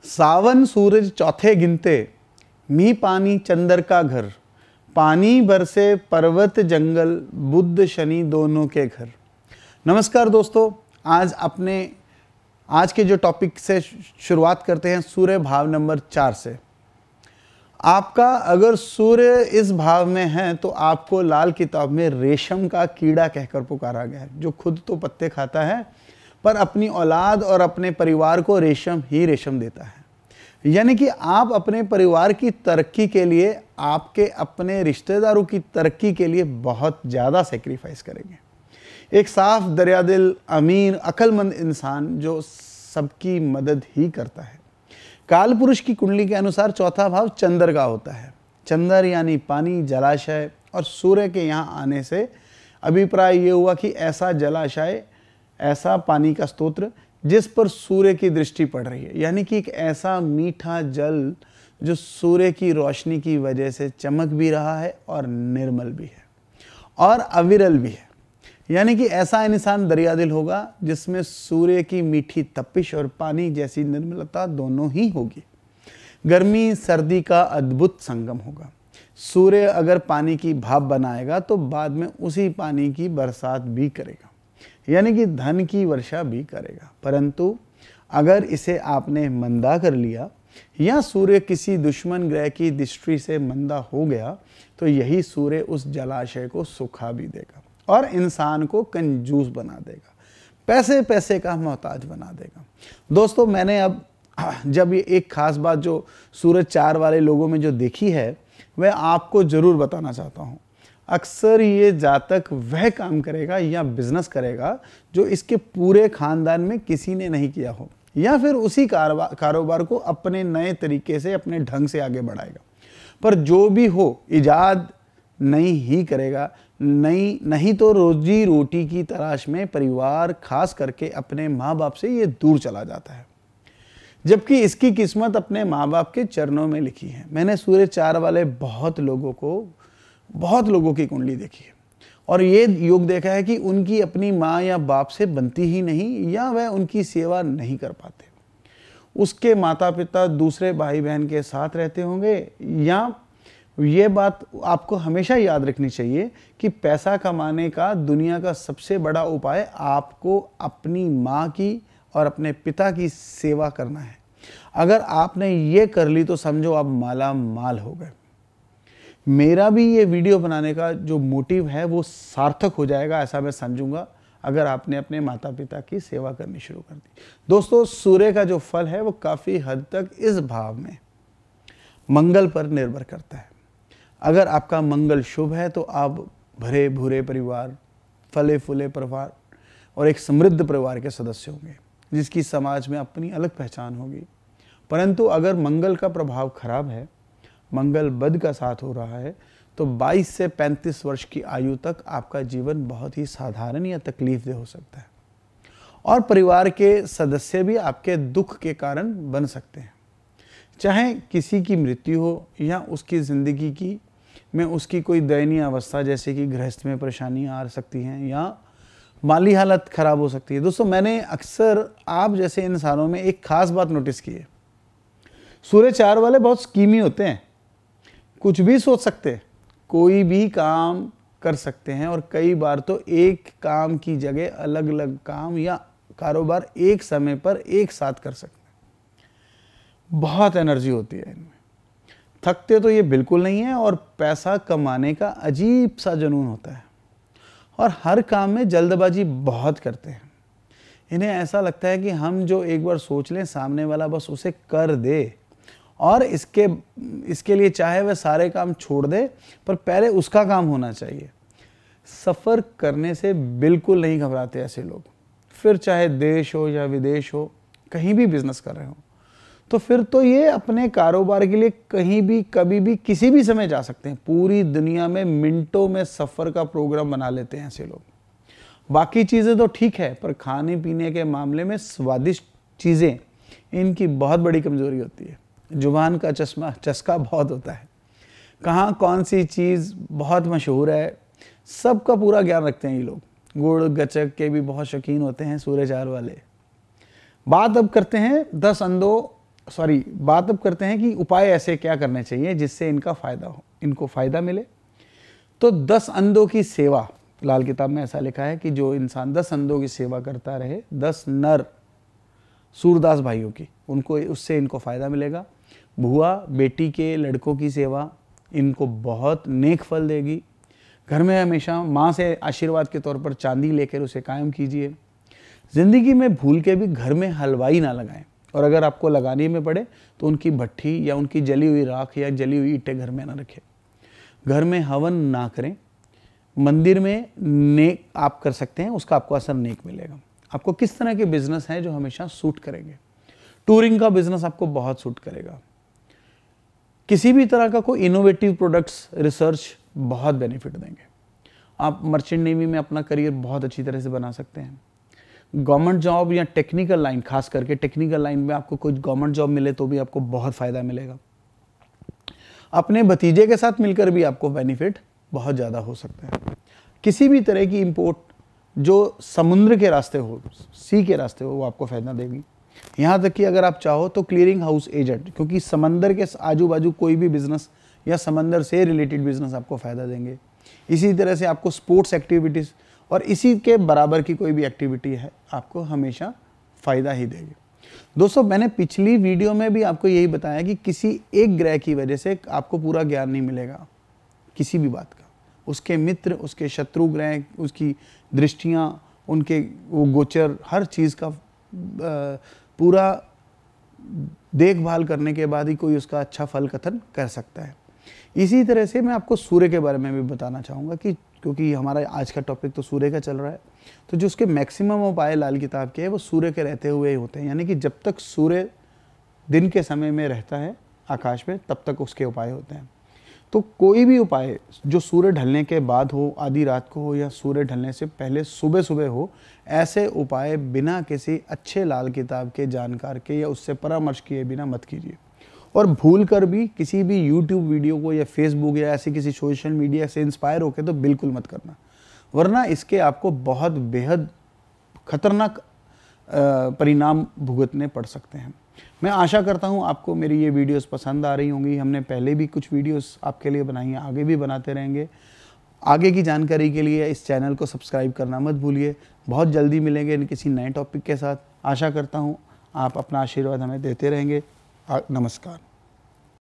सावन सूरज चौथे गिनते, मी पानी चंदर का घर, पानी बरसे पर्वत जंगल, बुद्ध शनि दोनों के घर। नमस्कार दोस्तों, आज के जो टॉपिक से शुरुआत करते हैं सूर्य भाव नंबर 4 से। आपका अगर सूर्य इस भाव में है तो आपको लाल किताब में रेशम का कीड़ा कहकर पुकारा गया है, जो खुद तो पत्ते खाता है पर अपनी औलाद और अपने परिवार को रेशम ही रेशम देता है। यानी कि आप अपने परिवार की तरक्की के लिए, आपके अपने रिश्तेदारों की तरक्की के लिए बहुत ज़्यादा सेक्रीफाइस करेंगे। एक साफ दरियादिल, अमीर, अक्लमंद इंसान जो सबकी मदद ही करता है। काल पुरुष की कुंडली के अनुसार चौथा भाव चंद्र का होता है। चंद्र यानी पानी, जलाशय, और सूर्य के यहाँ आने से अभिप्राय ये हुआ कि ऐसा जलाशय, ऐसा पानी का स्तोत्र जिस पर सूर्य की दृष्टि पड़ रही है, यानी कि एक ऐसा मीठा जल जो सूर्य की रोशनी की वजह से चमक भी रहा है और निर्मल भी है और अविरल भी है। यानी कि ऐसा इंसान दरियादिल होगा जिसमें सूर्य की मीठी तपिश और पानी जैसी निर्मलता दोनों ही होगी। गर्मी सर्दी का अद्भुत संगम होगा। सूर्य अगर पानी की भाप बनाएगा तो बाद में उसी पानी की बरसात भी करेगा, यानी कि धन की वर्षा भी करेगा। परंतु अगर इसे आपने मंदा कर लिया या सूर्य किसी दुश्मन ग्रह की दृष्टि से मंदा हो गया तो यही सूर्य उस जलाशय को सुखा भी देगा और इंसान को कंजूस बना देगा, पैसे पैसे का मोहताज बना देगा। दोस्तों, मैंने अब जब ये एक खास बात जो सूरज 4 वाले लोगों में जो देखी है वह आपको ज़रूर बताना चाहता हूँ। अक्सर ये जातक वह काम करेगा या बिजनेस करेगा जो इसके पूरे खानदान में किसी ने नहीं किया हो, या फिर उसी कारोबार को अपने नए तरीके से, अपने ढंग से आगे बढ़ाएगा। पर जो भी हो, इजाद नहीं ही करेगा, नहीं तो रोजी रोटी की तलाश में परिवार, खास करके अपने माँ बाप से ये दूर चला जाता है, जबकि इसकी किस्मत अपने माँ बाप के चरणों में लिखी है। मैंने सूर्य 4 वाले बहुत लोगों की कुंडली देखी है और ये योग देखा है कि उनकी अपनी माँ या बाप से बनती ही नहीं, या वह उनकी सेवा नहीं कर पाते। उसके माता पिता दूसरे भाई बहन के साथ रहते होंगे, या ये बात आपको हमेशा याद रखनी चाहिए कि पैसा कमाने का दुनिया का सबसे बड़ा उपाय आपको अपनी माँ की और अपने पिता की सेवा करना है। अगर आपने ये कर ली तो समझो आप माला माल हो गए। मेरा भी ये वीडियो बनाने का जो मोटिव है वो सार्थक हो जाएगा, ऐसा मैं समझूंगा, अगर आपने अपने माता पिता की सेवा करनी शुरू कर दी। दोस्तों, सूर्य का जो फल है वो काफ़ी हद तक इस भाव में मंगल पर निर्भर करता है। अगर आपका मंगल शुभ है तो आप भरे भूरे परिवार, फले फूले परिवार और एक समृद्ध परिवार के सदस्य होंगे, जिसकी समाज में अपनी अलग पहचान होगी। परंतु अगर मंगल का प्रभाव खराब है, मंगल बद का साथ हो रहा है, तो 22 से 35 वर्ष की आयु तक आपका जीवन बहुत ही साधारण या तकलीफदेह हो सकता है और परिवार के सदस्य भी आपके दुख के कारण बन सकते हैं। चाहे किसी की मृत्यु हो या उसकी ज़िंदगी में उसकी कोई दयनीय अवस्था, जैसे कि गृहस्थ में परेशानियां आ सकती हैं या माली हालत ख़राब हो सकती है। दोस्तों, मैंने अक्सर आप जैसे इंसानों में एक ख़ास बात नोटिस की है। सूर्य 4 वाले बहुत स्कीमी होते हैं, कुछ भी सोच सकते हैं, कोई भी काम कर सकते हैं और कई बार तो एक काम की जगह अलग अलग काम या कारोबार एक समय पर एक साथ कर सकते हैं। बहुत एनर्जी होती है इनमें, थकते तो ये बिल्कुल नहीं है और पैसा कमाने का अजीब सा जुनून होता है और हर काम में जल्दबाजी बहुत करते हैं। इन्हें ऐसा लगता है कि हम जो एक बार सोच लें, सामने वाला बस उसे कर दे और इसके लिए चाहे वह सारे काम छोड़ दे, पर पहले उसका काम होना चाहिए। सफ़र करने से बिल्कुल नहीं घबराते ऐसे लोग। फिर चाहे देश हो या विदेश हो, कहीं भी बिजनेस कर रहे हो, तो फिर तो ये अपने कारोबार के लिए कहीं भी, कभी भी, किसी भी समय जा सकते हैं। पूरी दुनिया में मिनटों में सफ़र का प्रोग्राम बना लेते हैं ऐसे लोग। बाकी चीज़ें तो ठीक है, पर खाने पीने के मामले में स्वादिष्ट चीज़ें इनकी बहुत बड़ी कमज़ोरी होती है। जुबान का चस्का बहुत होता है, कहाँ कौन सी चीज़ बहुत मशहूर है, सबका पूरा ज्ञान रखते हैं ये लोग। गुड़ गचक के भी बहुत शौकीन होते हैं सूर्य 4 वाले। बात अब करते हैं 10 अंधों बात अब करते हैं कि उपाय ऐसे क्या करने चाहिए जिससे इनका फ़ायदा हो, इनको फ़ायदा मिले। तो 10 अंधों की सेवा, लाल किताब में ऐसा लिखा है कि जो इंसान 10 अंधों की सेवा करता रहे, 10 नर सूरदास भाइयों की, उनको उससे इनको फ़ायदा मिलेगा। बुआ बेटी के लड़कों की सेवा इनको बहुत नेक फल देगी। घर में हमेशा माँ से आशीर्वाद के तौर पर चांदी लेकर उसे कायम कीजिए। ज़िंदगी में भूल के भी घर में हलवाई ना लगाएं, और अगर आपको लगाने में पड़े तो उनकी भट्ठी या उनकी जली हुई राख या जली हुई ईंटें घर में ना रखें। घर में हवन ना करें। मंदिर में नेक आप कर सकते हैं, उसका आपको असर नेक मिलेगा। आपको किस तरह के बिजनेस हैं जो हमेशा सूट करेंगे? टूरिंग का बिजनेस आपको बहुत सूट करेगा। किसी भी तरह का कोई इनोवेटिव प्रोडक्ट्स रिसर्च बहुत बेनिफिट देंगे। आप मर्चेंट नेवी में अपना करियर बहुत अच्छी तरह से बना सकते हैं। गवर्नमेंट जॉब या टेक्निकल लाइन, खास करके टेक्निकल लाइन में आपको कुछ गवर्नमेंट जॉब मिले तो भी आपको बहुत फ़ायदा मिलेगा। अपने भतीजे के साथ मिलकर भी आपको बेनिफिट बहुत ज़्यादा हो सकता है। किसी भी तरह की इंपोर्ट जो समुद्र के रास्ते हो, सी के रास्ते हो, वो आपको फ़ायदा देगी। यहाँ तक कि अगर आप चाहो तो क्लियरिंग हाउस एजेंट, क्योंकि समंदर के आजू बाजू कोई भी बिजनेस या समंदर से रिलेटेड बिजनेस आपको फ़ायदा देंगे। इसी तरह से आपको स्पोर्ट्स एक्टिविटीज़ और इसी के बराबर की कोई भी एक्टिविटी है आपको हमेशा फ़ायदा ही देगी। दोस्तों, मैंने पिछली वीडियो में भी आपको यही बताया कि किसी एक ग्रह की वजह से आपको पूरा ज्ञान नहीं मिलेगा किसी भी बात का। उसके मित्र, उसके शत्रु ग्रह, उसकी दृष्टियाँ, उनके वो गोचर, हर चीज़ का पूरा देखभाल करने के बाद ही कोई उसका अच्छा फल कथन कर सकता है। इसी तरह से मैं आपको सूर्य के बारे में भी बताना चाहूँगा कि क्योंकि हमारा आज का टॉपिक तो सूर्य का चल रहा है, तो जो उसके मैक्सिमम उपाय लाल किताब के हैं वो सूर्य के रहते हुए ही होते हैं। यानी कि जब तक सूर्य दिन के समय में रहता है आकाश में, तब तक उसके उपाय होते हैं। तो कोई भी उपाय जो सूर्य ढलने के बाद हो, आधी रात को हो या सूर्य ढलने से पहले सुबह सुबह हो, ऐसे उपाय बिना किसी अच्छे लाल किताब के जानकार के या उससे परामर्श किए बिना मत कीजिए। और भूल कर भी किसी भी यूट्यूब वीडियो को या फेसबुक या ऐसी किसी सोशल मीडिया से इंस्पायर होकर तो बिल्कुल मत करना, वरना इसके आपको बहुत बेहद खतरनाक परिणाम भुगतने पड़ सकते हैं। मैं आशा करता हूँ आपको मेरी ये वीडियोस पसंद आ रही होंगी। हमने पहले भी कुछ वीडियोस आपके लिए बनाई हैं, आगे भी बनाते रहेंगे। आगे की जानकारी के लिए इस चैनल को सब्सक्राइब करना मत भूलिए। बहुत जल्दी मिलेंगे किसी नए टॉपिक के साथ। आशा करता हूँ आप अपना आशीर्वाद हमें देते रहेंगे। नमस्कार।